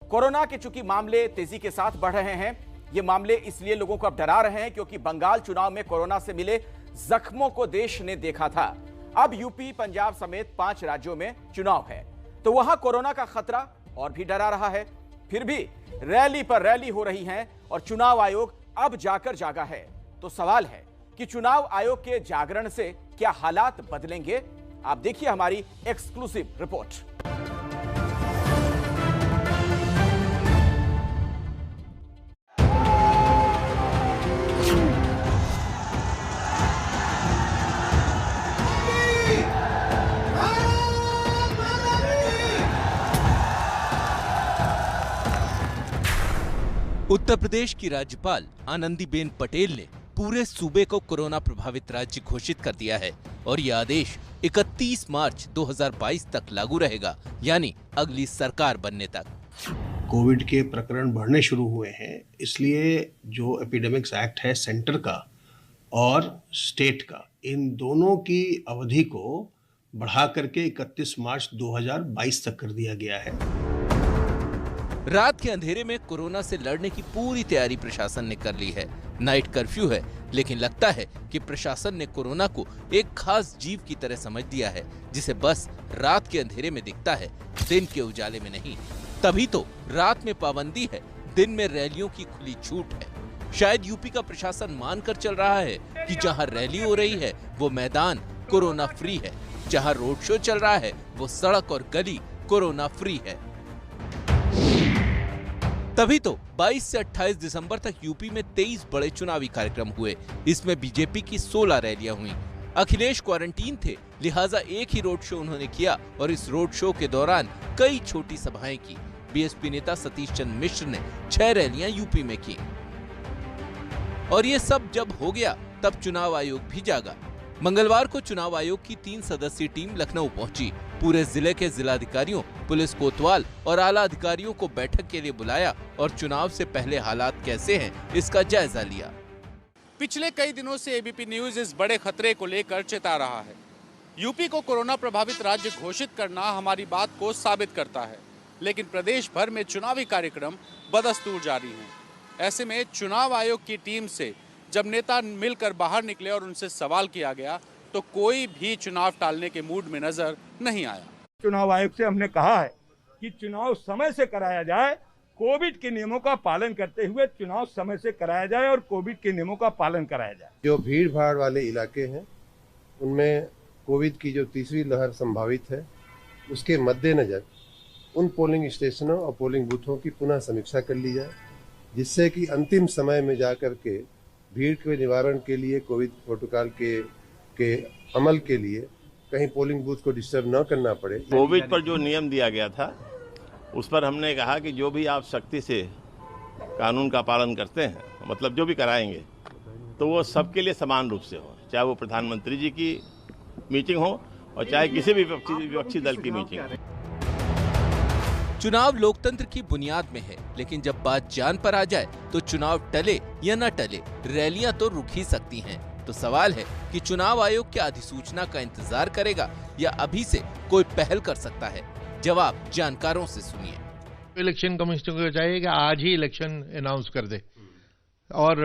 Corona के चूंकि मामले तेजी के साथ बढ़ रहे हैं, ये मामले इसलिए लोगों को अब डरा रहे हैं क्योंकि बंगाल चुनाव में कोरोना से मिले जख्मों को देश ने देखा था। अब यूपी, पंजाब समेत 5 राज्यों में चुनाव है, तो वहां कोरोना का खतरा और भी डरा रहा है। फिर भी रैली पर रैली हो रही हैं और चुनाव आयोग अब जाकर जागा है। तो सवाल है कि चुनाव आयोग के जागरण से क्या हालात बदलेंगे? आप देखिए हमारी एक्सक्लूसिव रिपोर्ट। उत्तर प्रदेश की राज्यपाल आनंदीबेन पटेल ने पूरे सूबे को कोरोना प्रभावित राज्य घोषित कर दिया है और यह आदेश 31 मार्च 2022 तक लागू रहेगा, यानी अगली सरकार बनने तक। कोविड के प्रकरण बढ़ने शुरू हुए हैं, इसलिए जो एपिडेमिक्स एक्ट है सेंटर का और स्टेट का, इन दोनों की अवधि को बढ़ा करके 31 मार्च 2022 तक कर दिया गया है। रात के अंधेरे में कोरोना से लड़ने की पूरी तैयारी प्रशासन ने कर ली है। नाइट कर्फ्यू है, लेकिन लगता है कि प्रशासन ने कोरोना को एक खास जीव की तरह समझ दिया है, जिसे बस रात के अंधेरे में दिखता है, दिन के उजाले में नहीं। तभी तो रात में पाबंदी है, दिन में रैलियों की खुली छूट है। शायद यूपी का प्रशासन मानकर चल रहा है कि जहां रैली हो रही है वो मैदान कोरोना फ्री है, जहां रोड शो चल रहा है वो सड़क और गली कोरोना फ्री है। तभी तो 22 से 28 दिसंबर तक यूपी में 23 बड़े चुनावी कार्यक्रम हुए। इसमें बीजेपी की 16 रैलियां हुई। अखिलेश क्वारंटीन थे, लिहाजा एक ही रोड शो उन्होंने किया और इस रोड शो के दौरान कई छोटी सभाएं की। बीएसपी नेता सतीश चंद्र मिश्र ने 6 रैलियां यूपी में की। और ये सब जब हो गया तब चुनाव आयोग भी जागा। मंगलवार को चुनाव आयोग की 3 सदस्यीय टीम लखनऊ पहुंची। पूरे जिले के जिलाधिकारियों, पुलिस कोतवाल और आला अधिकारियों को बैठक के लिए बुलाया और चुनाव से पहले हालात कैसे हैं इसका जायजा लिया। पिछले कई दिनों से एबीपी न्यूज इस बड़े खतरे को लेकर चेता रहा है। यूपी को कोरोना प्रभावित राज्य घोषित करना हमारी बात को साबित करता है, लेकिन प्रदेश भर में चुनावी कार्यक्रम बदस्तूर जारी हैं। ऐसे में चुनाव आयोग की टीम से जब नेता मिलकर बाहर निकले और उनसे सवाल किया गया तो कोई भी चुनाव टालने के मूड में नजर नहीं आया। चुनाव आयोग से हमने कहा है कि चुनाव समय से कराया जाए, कोविड के नियमों का पालन करते हुए चुनाव समय से कराया जाए और कोविड के नियमों का पालन कराया जाए। जो भीड़ भाड़ वाले इलाके हैं उनमें कोविड की जो तीसरी लहर संभावित है, उसके मद्देनजर उन पोलिंग स्टेशनों और पोलिंग बूथों की पुनः समीक्षा कर ली जाए, जिससे कि अंतिम समय में जाकर के भीड़ के निवारण के लिए, कोविड प्रोटोकॉल के अमल के लिए कहीं पोलिंग बूथ को डिस्टर्ब न करना पड़े। कोविड पर जो नियम दिया गया था उस पर हमने कहा कि जो भी आप सख्ती से कानून का पालन करते हैं, मतलब जो भी कराएंगे, तो वो सबके लिए समान रूप से हो, चाहे वो प्रधानमंत्री जी की मीटिंग हो और चाहे किसी भी विपक्षी दल की मीटिंग हो। चुनाव लोकतंत्र की बुनियाद में है, लेकिन जब बात जान पर आ जाए तो चुनाव टले या न टले, रैलियां तो रुक ही सकती हैं। तो सवाल है कि चुनाव आयोग क्या अधिसूचना का इंतजार करेगा या अभी से कोई पहल कर सकता है? जवाब जानकारों से सुनिए। इलेक्शन कमीशन को चाहिए कि आज ही इलेक्शन अनाउंस कर दे और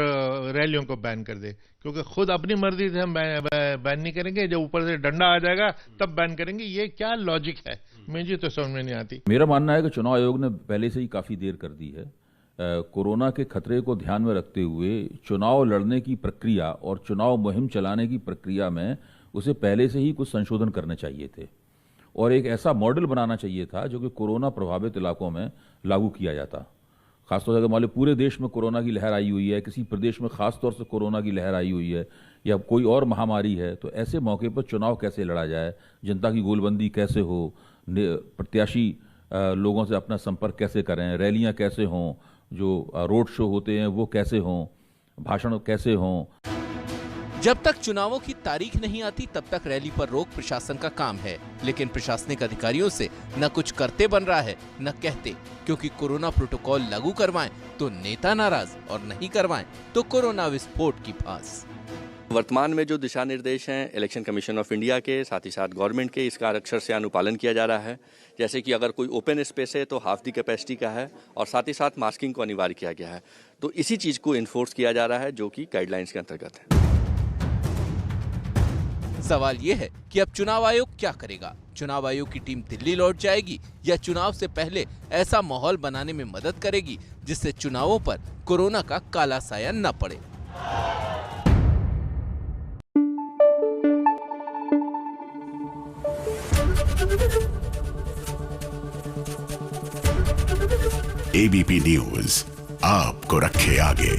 रैलियों को बैन कर दे, क्योंकि खुद अपनी मर्जी से हम बैन नहीं करेंगे, जब ऊपर से डंडा आ जाएगा तब बैन करेंगे। ये क्या लॉजिक है, मुझे तो समझ में नहीं आती। मेरा मानना है कि चुनाव आयोग ने पहले से ही काफी देर कर दी है। कोरोना के खतरे को ध्यान में रखते हुए चुनाव लड़ने की प्रक्रिया और चुनाव मुहिम चलाने की प्रक्रिया में उसे पहले से ही कुछ संशोधन करने चाहिए थे और एक ऐसा मॉडल बनाना चाहिए था जो कि कोरोना प्रभावित इलाकों में लागू किया जाता। खासतौर से अगर मान लो पूरे देश में कोरोना की लहर आई हुई है, किसी प्रदेश में खासतौर से कोरोना की लहर आई हुई है या कोई और महामारी है, तो ऐसे मौके पर चुनाव कैसे लड़ा जाए, जनता की गोलबंदी कैसे हो, प्रत्याशी लोगों से अपना संपर्क कैसे करें, रैलियां कैसे हों, जो रोड शो होते हैं वो कैसे हों, भाषण कैसे हों। जब तक चुनावों की तारीख नहीं आती तब तक रैली पर रोक प्रशासन का काम है, लेकिन प्रशासनिक अधिकारियों से न कुछ करते बन रहा है न कहते, क्योंकि कोरोना प्रोटोकॉल लागू करवाएं तो नेता नाराज और नहीं करवाएं तो कोरोना विस्फोट की फांस। वर्तमान में जो दिशा निर्देश हैं इलेक्शन कमीशन ऑफ इंडिया के, साथ ही साथ गवर्नमेंट के, इसका अक्षर से अनुपालन किया जा रहा है। जैसे कि अगर कोई ओपन स्पेस है तो हाफ दी कैपेसिटी का है, और साथ ही साथ मास्किंग को अनिवार्य किया गया है। तो इसी चीज़ को इन्फोर्स किया जा रहा है जो कि गाइडलाइंस के अंतर्गत है। सवाल ये है कि अब चुनाव आयोग क्या करेगा? चुनाव आयोग की टीम दिल्ली लौट जाएगी या चुनाव से पहले ऐसा माहौल बनाने में मदद करेगी जिससे चुनावों पर कोरोना का काला साया न पड़े? एबीपी न्यूज आपको रखे आगे।